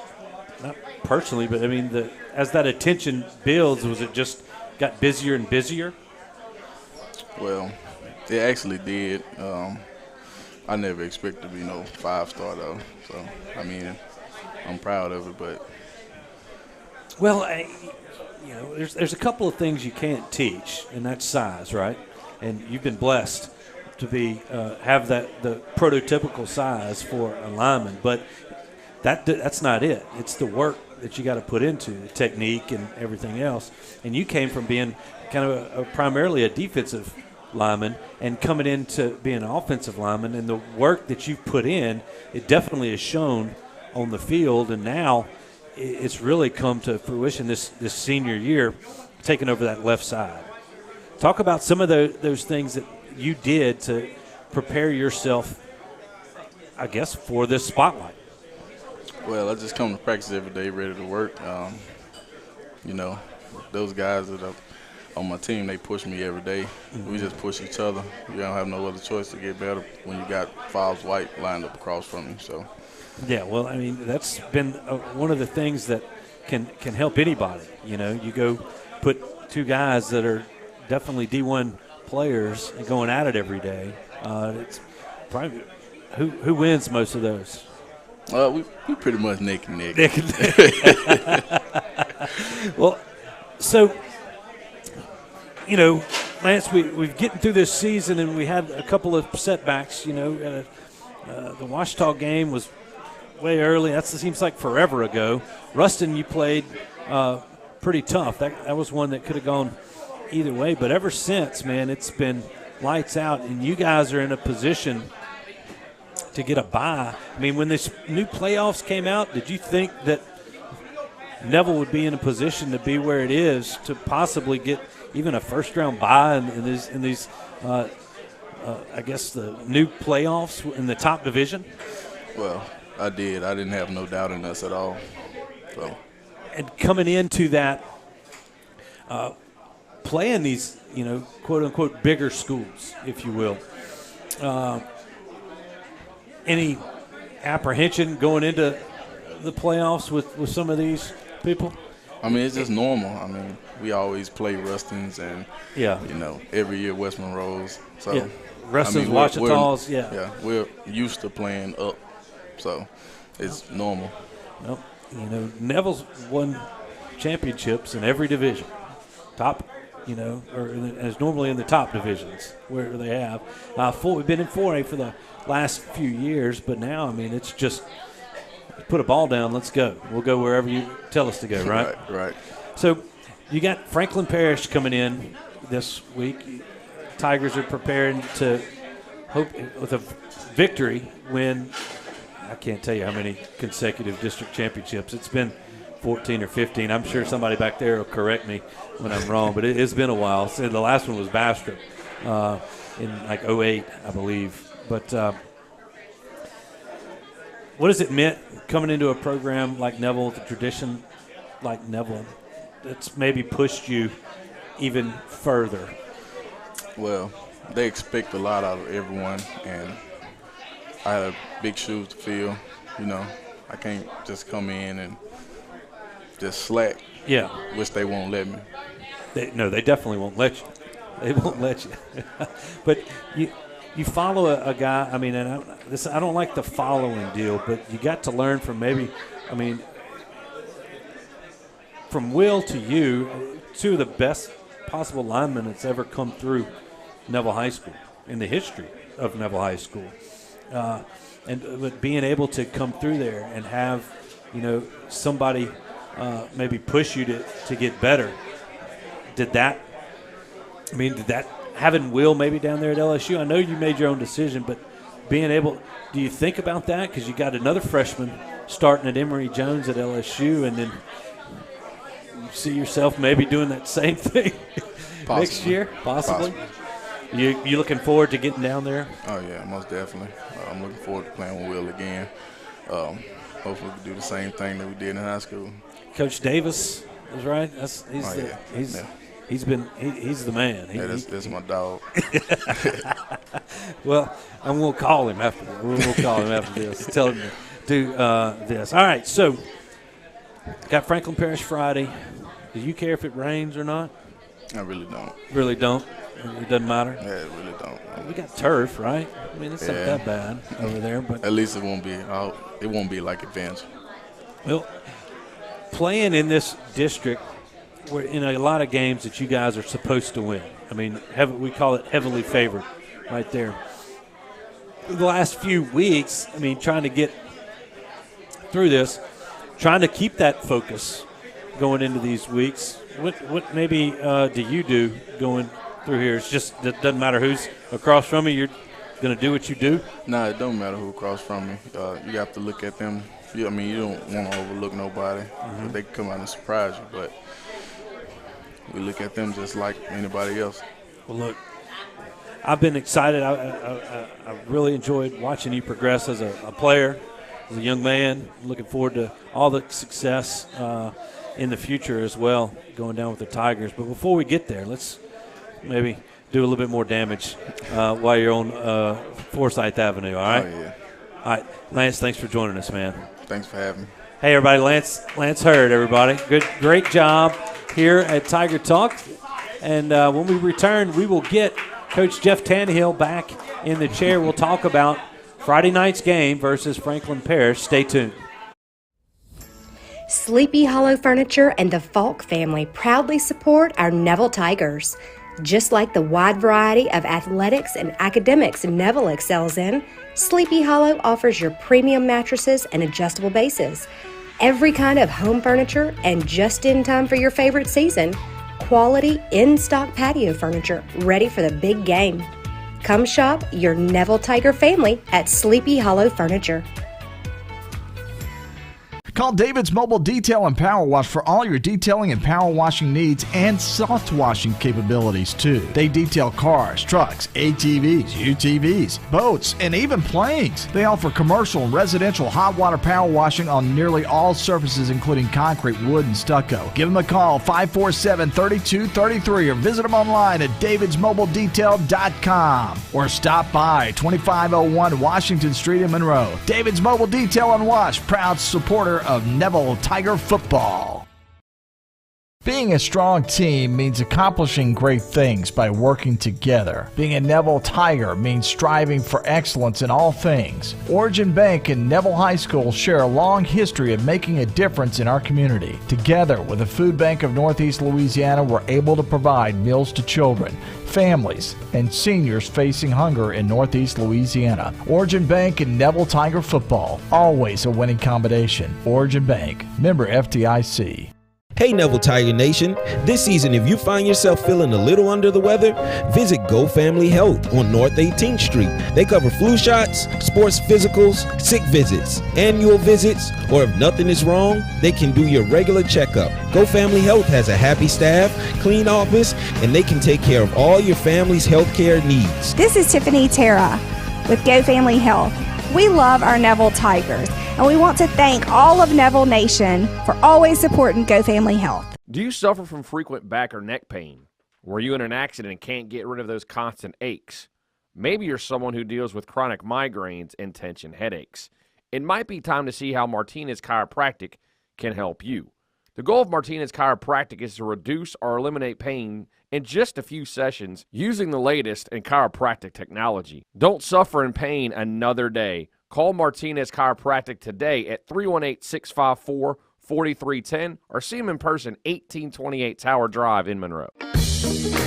not personally, but I mean, as that attention builds, was it just got busier and busier? Well, it actually did. I never expected to be no 5-star though. So I mean, I'm proud of it, but well, there's a couple of things you can't teach, and that's size, right? And you've been blessed to be have the prototypical size for a lineman, but that's not it. It's the work that you got to put into the technique and everything else. And you came from being kind of primarily a defensive lineman and coming into being an offensive lineman, and the work that you've put in, it definitely is shown on the field. And now it's really come to fruition this senior year, taking over that left side. Talk about some of those things that you did to prepare yourself, I guess, for this spotlight. Well, I just come to practice every day ready to work. Those guys that are on my team, they push me every day. Mm-hmm. We just push each other. You don't have no other choice to get better when you got Hobbs White lined up across from you. So, yeah, well, I mean, that's been one of the things that can help anybody. You go put two guys that are definitely D1 players and going at it every day. It's probably who wins most of those. We pretty much neck and neck. Well, so, Lance, we've getting through this season, and we had a couple of setbacks. The Ouachita game was way early. That seems like forever ago. Ruston, you played pretty tough. That was one that could have gone either way. But ever since, man, it's been lights out, and you guys are in a position to get a bye. I mean, when this new playoffs came out, did you think that Neville would be in a position to be where it is to possibly get even a first-round bye in these I guess, the new playoffs in the top division? Well, I did. I didn't have no doubt in us at all. So. And coming into that, playing these, quote-unquote bigger schools, if you will, any apprehension going into the playoffs with some of these people? I mean, it's just normal. I mean, we always play Rustins and, every year West Monroe's. So, Rustins, Ouachitas, Yeah, we're used to playing up. So, it's normal. Well, Neville's won championships in every division. Top, as normally in the top divisions where they have. We've been in 4A for the last few years, but now, I mean, it's just put a ball down, let's go. We'll go wherever you tell us to go, right? Right. So you got Franklin Parish coming in this week. Tigers are preparing to hope with a victory win. I can't tell you how many consecutive district championships. It's been 14 or 15. I'm sure somebody back there will correct me when I'm wrong, but it's been a while. So the last one was Bastrop in like 08, I believe. But what does it mean coming into a program like Neville, with a tradition like Neville, that's maybe pushed you even further? Well, they expect a lot out of everyone, and I had big shoes to fill. I can't just come in and just slack. Yeah. Which they won't let me. They definitely won't let you. They won't let you. But you follow a guy. I mean, and I don't like the following deal, but you got to learn from from Will to you, two of the best possible linemen that's ever come through Neville High School in the history of Neville High School. But being able to come through there and have, somebody maybe push you to get better. Did that having Will maybe down there at LSU? I know you made your own decision, but being able, do you think about that? Because you got another freshman starting at Emory Jones at LSU, and then you see yourself maybe doing that same thing next year, possibly. You looking forward to getting down there? Oh yeah, most definitely. I'm looking forward to playing with Will again. Hopefully we can do the same thing that we did in high school. Coach Davis is right. He's the man. That's my dog. Well, I'm gonna call him after this. We'll call him after this. Tell him to do this. All right. So, got Franklin Parish Friday. Do you care if it rains or not? I really don't. Really don't. It doesn't matter. Yeah, it really don't. We got turf, right? I mean, it's not that bad over there, but at least it won't be. It won't be like Advance. Well, playing in this district, we're in a lot of games that you guys are supposed to win. I mean, we call it heavily favored, right there. The last few weeks, I mean, trying to get through this, trying to keep that focus going into these weeks. What maybe do you do going through here? It's just it doesn't matter who's across from you. You're going to do what you do? No, it don't matter who across from me. You have to look at them. You don't want to overlook nobody. Mm-hmm. They can come out and surprise you, but we look at them just like anybody else. Well, look, I've been excited. I really enjoyed watching you progress as a player, as a young man. I'm looking forward to all the success in the future as well, going down with the Tigers. But before we get there, let's maybe do a little bit more damage while you're on Forsyth Avenue, all right? Oh, yeah. All right, Lance, thanks for joining us, man. Thanks for having me. Hey, everybody, Lance Hurd, everybody. Great job here at Tiger Talk. And when we return, we will get Coach Jeff Tannehill back in the chair. We'll talk about Friday night's game versus Franklin Parish. Stay tuned. Sleepy Hollow Furniture and the Falk family proudly support our Neville Tigers. Just like the wide variety of athletics and academics Neville excels in, Sleepy Hollow offers your premium mattresses and adjustable bases, every kind of home furniture, and just in time for your favorite season, quality in-stock patio furniture ready for the big game. Come shop your Neville Tiger family at Sleepy Hollow Furniture. Call David's Mobile Detail and Power Wash for all your detailing and power washing needs and soft washing capabilities too. They detail cars, trucks, ATVs, UTVs, boats, and even planes. They offer commercial and residential hot water power washing on nearly all surfaces, including concrete, wood, and stucco. Give them a call, 547-3233, or visit them online at davidsmobiledetail.com or stop by 2501 Washington Street in Monroe. David's Mobile Detail and Wash, proud supporter of Neville Tiger football. Being a strong team means accomplishing great things by working together. Being a Neville Tiger means striving for excellence in all things. Origin Bank and Neville High School share a long history of making a difference in our community. Together with the Food Bank of Northeast Louisiana, we're able to provide meals to children, families, and seniors facing hunger in Northeast Louisiana. Origin Bank and Neville Tiger football, always a winning combination. Origin Bank, member FDIC. Hey Neville Tiger Nation, this season if you find yourself feeling a little under the weather, visit Go Family Health on North 18th Street. They cover flu shots, sports physicals, sick visits, annual visits, or if nothing is wrong, they can do your regular checkup. Go Family Health has a happy staff, clean office, and they can take care of all your family's health care needs. This is Tiffany Terra with Go Family Health. We love our Neville Tigers, and we want to thank all of Neville Nation for always supporting Go Family Health. Do you suffer from frequent back or neck pain? Were you in an accident and can't get rid of those constant aches? Maybe you're someone who deals with chronic migraines and tension headaches. It might be time to see how Martinez Chiropractic can help you. The goal of Martinez Chiropractic is to reduce or eliminate pain in just a few sessions using the latest in chiropractic technology. Don't suffer in pain another day. Call Martinez Chiropractic today at 318-654-4310 or see them in person, 1828 Tower Drive in Monroe.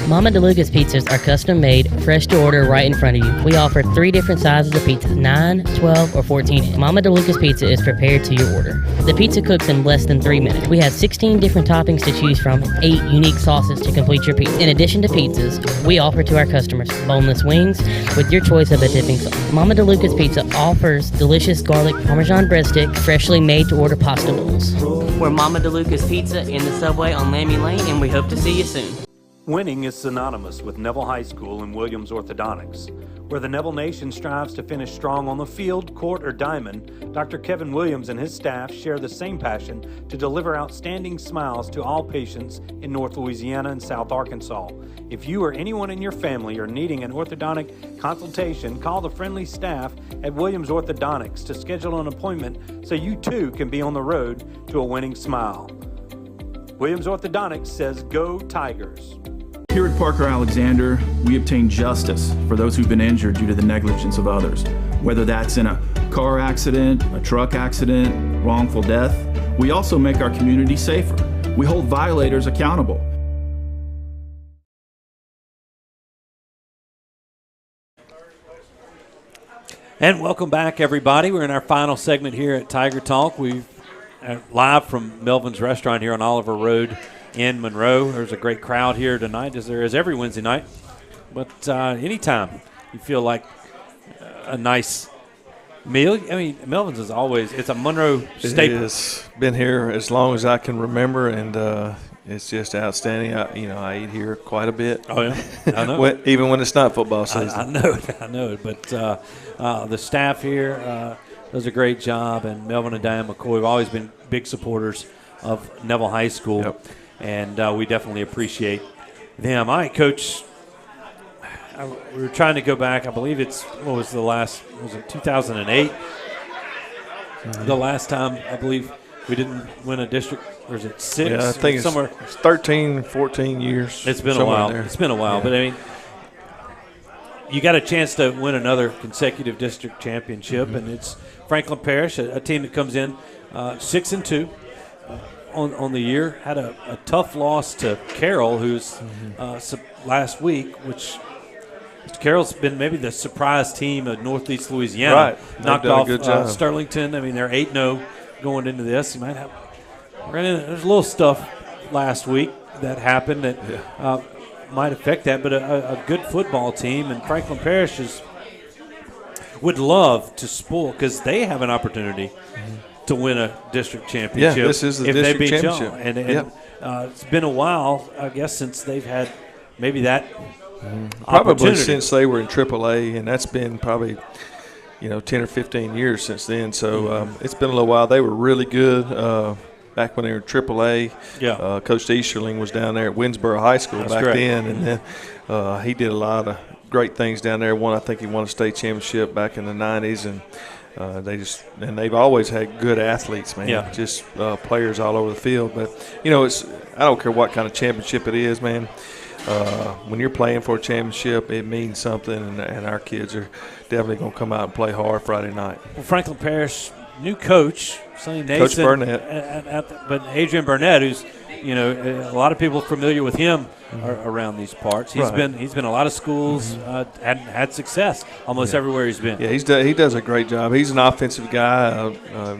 Mama DeLuca's pizzas are custom made, fresh to order right in front of you. We offer 3 different sizes of pizzas, 9, 12, or 14. Mama DeLuca's pizza is prepared to your order. The pizza cooks in less than 3 minutes. We have 16 different toppings to choose from, 8 unique sauces to complete your pizza. In addition to pizzas, we offer to our customers boneless wings with your choice of a dipping sauce. Mama DeLuca's Pizza offers delicious garlic Parmesan breadstick, freshly made to order pasta bowls. We're Mama DeLuca's Pizza in the subway on Lammy Lane, and we hope to see you soon. Winning is synonymous with Neville High School and Williams Orthodontics. Where the Neville Nation strives to finish strong on the field, court, or diamond, Dr. Kevin Williams and his staff share the same passion to deliver outstanding smiles to all patients in North Louisiana and South Arkansas. If you or anyone in your family are needing an orthodontic consultation, call the friendly staff at Williams Orthodontics to schedule an appointment so you too can be on the road to a winning smile. Williams Orthodontics says, "Go Tigers." Here at Parker Alexander, we obtain justice for those who've been injured due to the negligence of others. Whether that's in a car accident, a truck accident, wrongful death, we also make our community safer. We hold violators accountable. And welcome back, everybody. We're in our final segment here at Tiger Talk. We've live from Melvin's Restaurant here on Oliver Road in Monroe. There's a great crowd here tonight, as there is every Wednesday night. But anytime you feel like a nice meal, I mean, Melvin's is always, it's a Monroe staple. It has been here as long as I can remember, and it's just outstanding. I eat here quite a bit. Oh, yeah? I know. Even when it's not football season. I know it. But the staff here does a great job, and Melvyn and Diane McCoy have always been big supporters of Neville High School. Yep. And we definitely appreciate them. All right, Coach, we were trying to go back. I believe was it 2008? Mm-hmm. The last time, I believe, we didn't win a district. Or is it 6? Yeah, I think somewhere. It's 13, 14 years. It's been a while. It's been a while. Yeah. But, I mean, you got a chance to win another consecutive district championship, mm-hmm. and it's Franklin Parish, a team that comes in 6-2. On the year, had a tough loss to Carroll, who's last week, which Carroll's been maybe the surprise team of Northeast Louisiana. Right. Knocked off Sterlington. I mean, they're 8-0 going into this. You might have there's a little stuff last week that happened that might affect that, but a good football team, and Franklin Parish would love to spoil because they have an opportunity to win a district championship. Yeah, this is the district they beat championship. y'all. And it's been a while, I guess, since they've had maybe that probably since they were in AAA, and that's been probably 10 or 15 years since then. So it's been a little while. They were really good back when they were in AAA. Yeah. Coach Easterling was down there at Winsboro High School then, and then he did a lot of great things down there. I think he won a state championship back in the 90s, and they've always had good athletes, man. Yeah. Just players all over the field. But I don't care what kind of championship it is, man. When you're playing for a championship, it means something, and our kids are definitely going to come out and play hard Friday night. Well, Franklin Parish, new coach, Sonny Nason, Coach Burnett, but Adrian Burnett, who's a lot of people familiar with him around these parts. He's been a lot of schools, had success almost everywhere he's been. Yeah, he does a great job. He's an offensive guy.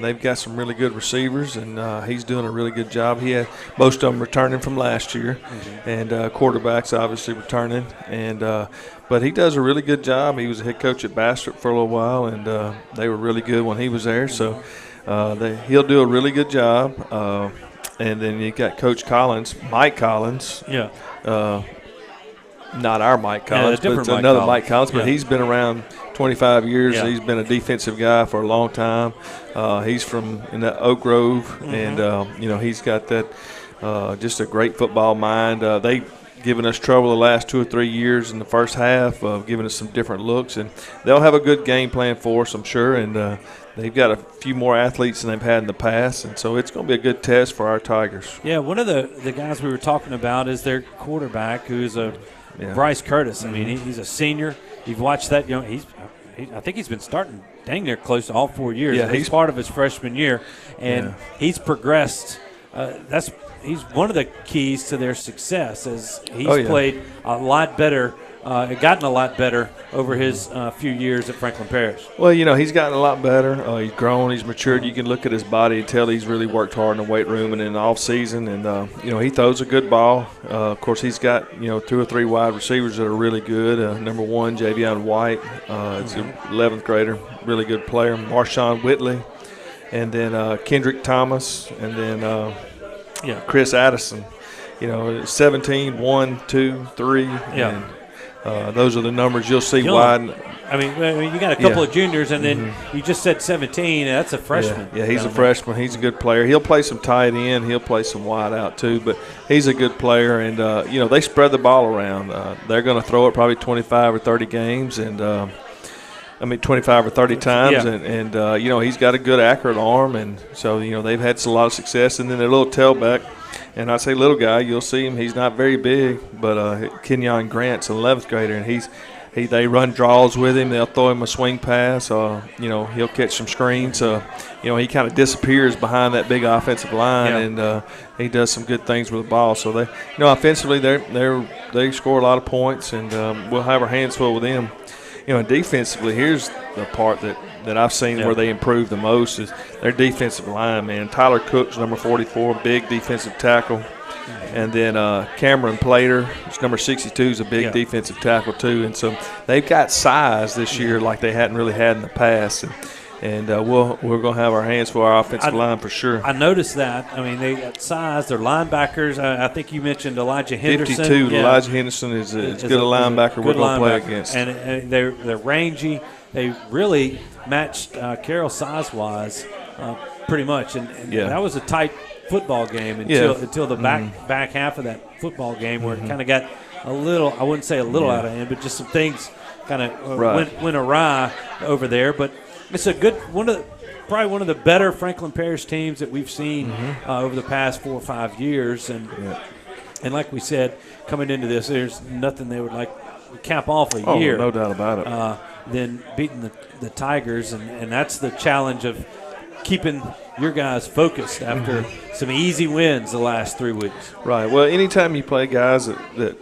They've got some really good receivers, and he's doing a really good job. He had most of them returning from last year, and quarterbacks obviously returning. And but he does a really good job. He was a head coach at Bastrop for a little while, and they were really good when he was there. So he'll do a really good job. And then you got Coach Collins, Mike Collins. Yeah. Not our Mike Collins, but it's another Mike Collins. But he's been around 25 years. Yeah. He's been a defensive guy for a long time. He's from in the Oak Grove, and he's got that just a great football mind. They've given us trouble the last 2 or 3 years in the first half, giving us some different looks, and they'll have a good game plan for us, I'm sure. And they've got a few more athletes than they've had in the past, and so it's going to be a good test for our Tigers. Yeah, one of the guys we were talking about is their quarterback, who's Bryce Curtis. I mean, he's a senior. You've watched that. I think he's been starting dang near close to all 4 years. Yeah, he's part of his freshman year, and he's progressed. He's one of the keys to their success, as he's played a lot better. Gotten a lot better over his few years at Franklin Parish. Well, he's gotten a lot better. He's grown. He's matured. You can look at his body and tell he's really worked hard in the weight room and in the off season. And he throws a good ball. Of course, he's got 2 or 3 wide receivers that are really good. Number 1, Javion White, is an 11th grader, really good player. Marshawn Whitley, and then Kendrick Thomas, and then Chris Addison. 17, 1, 2, 3. Yeah. And those are the numbers you'll see wide. I mean, you got a couple of juniors, and then you just said 17. That's a freshman. Yeah, he's a freshman. He's a good player. He'll play some tight end. He'll play some wide out too. But he's a good player, and they spread the ball around. They're going to throw it probably 25 or 30 games, and 25 or 30 times, and he's got a good accurate arm, and so they've had a lot of success. And then their little tailback. And I say little guy, you'll see him. He's not very big, but Kenyon Grant's an 11th grader, and they run draws with him. They'll throw him a swing pass. He'll catch some screens. He kind of disappears behind that big offensive line, and he does some good things with the ball. So they, offensively, they score a lot of points, and we'll have our hands full with them. And defensively, here's the part that I've seen where they improve the most is their defensive line, man. Tyler Cook's number 44, big defensive tackle. And then Cameron Plater, who's number 62, is a big defensive tackle too. And so they've got size this year like they hadn't really had in the past. And we're going to have our hands for our offensive line for sure. I noticed that. I mean, they got size. They're linebackers. I think you mentioned Elijah Henderson. 52. Elijah Henderson is as good a linebacker we're going to play against. And they're rangy. They really matched Carroll size-wise pretty much. And that was a tight football game until the back half of that football game where it kind of got a little, I wouldn't say a little out of hand, but just some things kind of went awry over there. But it's a good probably one of the better Franklin Parish teams that we've seen over the past 4 or 5 years. And like we said, coming into this, there's nothing they would like to cap off a year. No doubt about it. Than beating the Tigers, and that's the challenge of keeping your guys focused after some easy wins the last 3 weeks. Right. Well, anytime you play guys that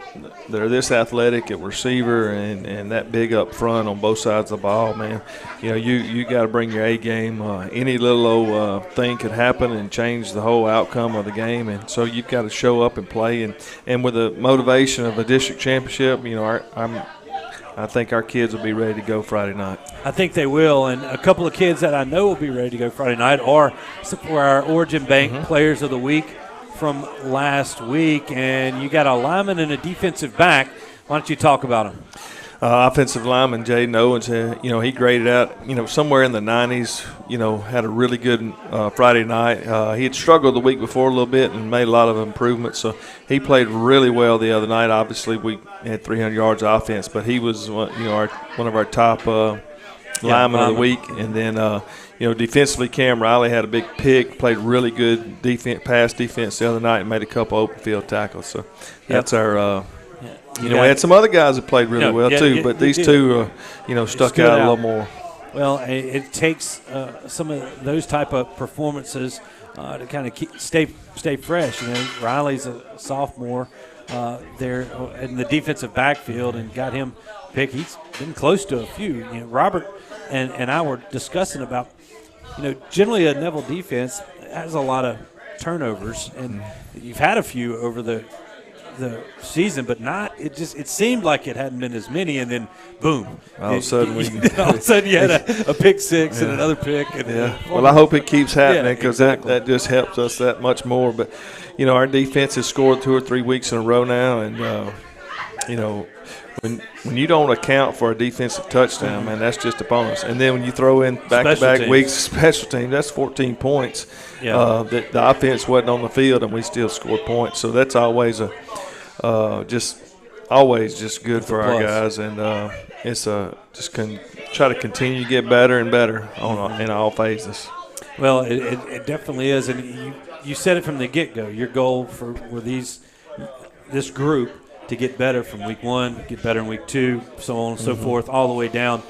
are this athletic at receiver and that big up front on both sides of the ball, man, you got to bring your A game. Any little old thing could happen and change the whole outcome of the game, and so you've got to show up and play. And with the motivation of a district championship, I think our kids will be ready to go Friday night. I think they will, and a couple of kids that I know will be ready to go Friday night are our Origin Bank Players of the Week from last week, and you got a lineman and a defensive back. Why don't you talk about them? Offensive lineman Jaden Owens, he graded out, somewhere in the 90s, had a really good Friday night. He had struggled the week before a little bit and made a lot of improvements, so he played really well the other night. Obviously, we had 300 yards of offense, but he was, one of our top linemen of the week. And then, defensively, Cam Riley had a big pick, played really good pass defense the other night and made a couple open field tackles. So that's our we had some other guys that played really well too, but these two, stuck out a little more. Well, it takes some of those type of performances to kind of stay fresh. Riley's a sophomore there in the defensive backfield and got him picked. He's been close to a few. Robert and I were discussing about, generally a Neville defense has a lot of turnovers, and you've had a few over the season, but not. It seemed like it hadn't been as many, and then boom! All of a sudden, you had a pick six and another pick. And well, I hope it keeps happening because that just helps us that much more. But our defense has scored 2 or 3 weeks in a row now, and when you don't account for a defensive touchdown, man, that's just a bonus. And then when you throw in back-to-back weeks special teams, that's 14 points. That the offense wasn't on the field, and we still scored points. So that's always just good for our guys, and it's try to continue to get better and better in all phases. Well, it definitely is, and you said it from the get-go. Your goal for this group to get better from week 1, get better in week 2, so on and so forth, all the way down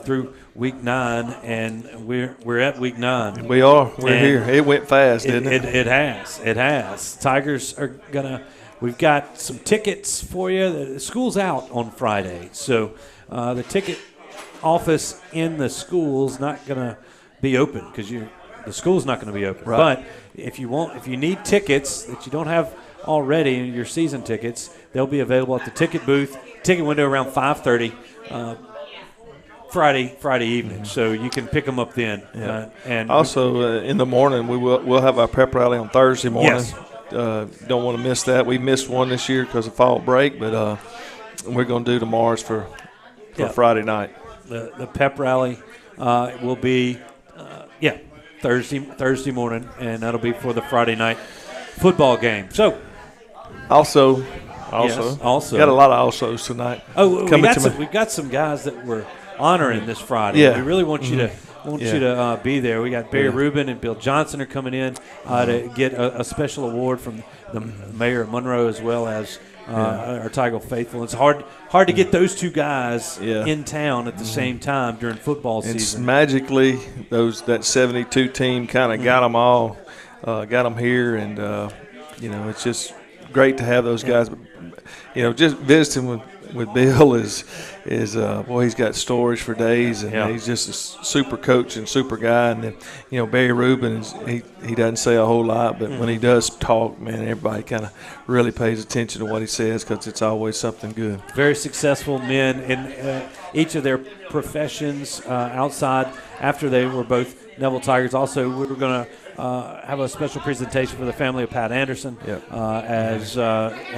through week 9, and we're at week 9. We are. We're here. It went fast, didn't it? It has. Tigers are gonna. We've got some tickets for you. The school's out on Friday, so the ticket office in the school's not gonna be open because the school's not going to be open. Right. But if you need tickets that you don't have already, your season tickets, they'll be available at the ticket booth. Ticket window around 5:30 Friday evening, so you can pick them up then. Yeah. And also in the morning we'll have our pep rally on Thursday morning. Yes. Don't want to miss that. We missed one this year because of fall break, but we're going to do tomorrow's for Friday night. The pep rally will be Thursday morning, and that'll be for the Friday night football game. So also got a lot of alsos tonight. We've got some guys that we're honoring this Friday. Yeah. We really want you to be there. We got Barry Rubin and Bill Johnson are coming in to get a special award from the mayor of Monroe as well as our Tiger faithful. It's hard to get those two guys in town at the same time during football season. It's magically that 72 team kind of got them all, got them here, and it's just great to have those guys. But, just visiting with Bill is boy, he's got stories for days, and he's just a super coach and super guy. And then Barry Rubin he doesn't say a whole lot, but when he does talk, man, everybody kind of really pays attention to what he says because it's always something good. Very successful men in each of their professions outside. After they were both Neville Tigers, also we were going to have a special presentation for the family of Pat Anderson as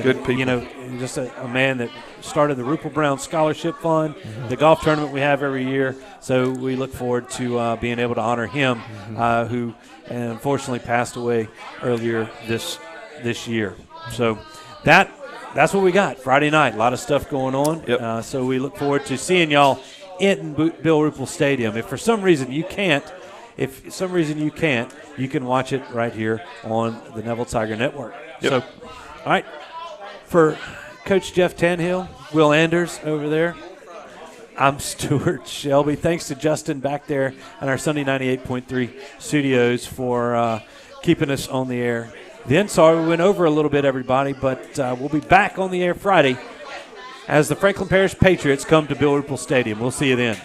good people. Just a man that started the Rupert Brown Scholarship Fund, the golf tournament we have every year. So we look forward to being able to honor him, who unfortunately passed away earlier this year. So that's what we got Friday night. A lot of stuff going on. Yep. So we look forward to seeing y'all in Bill Rupel Stadium. If for some reason you can't, you can watch it right here on the Neville Tiger Network. Yep. So, all right, for Coach Jeff Tannehill, Will Anders over there, I'm Stewart Shelby. Thanks to Justin back there in our Sunday 98.3 studios for keeping us on the air. Sorry we went over a little bit, everybody, but we'll be back on the air Friday as the Franklin Parish Patriots come to Bill Rupel Stadium. We'll see you then.